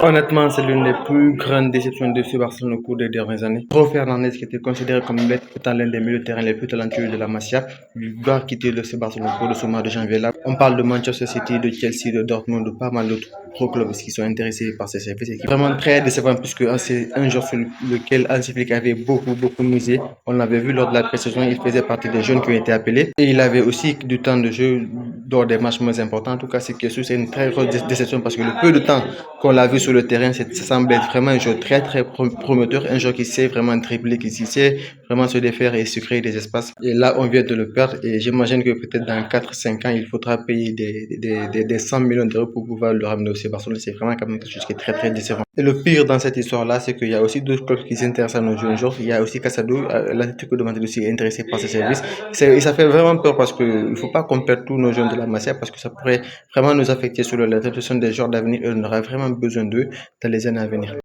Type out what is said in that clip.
Honnêtement, c'est l'une des plus grandes déceptions de ce Barcelone au cours des dernières années. Bruno Fernandes, qui était considéré comme étant l'un des milieux de terrain les plus talentueux de la Masia, doit quitter le FC Barcelone au cours de ce mois de janvier là. On parle de Manchester City, de Chelsea, de Dortmund, de pas mal d'autres gros clubs qui sont intéressés par ces services. C'est vraiment très décevant puisque c'est un joueur sur lequel Hansi Flick avait beaucoup misé. On l'avait vu lors de la pré-saison, il faisait partie des jeunes qui ont été appelés et il avait aussi du temps de jeu lors des matchs moins importants. En tout cas, c'est une très grosse déception parce que le peu de temps qu'on l'a vu sur le terrain, ça semble être vraiment un jeu très prometteur, un joueur qui sait vraiment dribbler, qui sait vraiment se défaire et se créer des espaces. Et là, on vient de le perdre et j'imagine que peut-être dans 4 5 ans, il faudra payer des 100 millions d'euros pour pouvoir le ramener au Barcelone. C'est vraiment quand même quelque chose qui est très décevant. Et le pire dans cette histoire-là, c'est qu'il y a aussi d'autres clubs qui s'intéressent à nos jeunes joueurs. Il y a aussi Casado, l'Atlético de Madrid aussi est intéressé par ces services. Et ça fait vraiment peur parce qu'il ne faut pas qu'on perde tous nos jeunes de la Masia parce que ça pourrait vraiment nous affecter sur la gestion des joueurs d'avenir et on aura vraiment besoin d'eux dans les années à venir.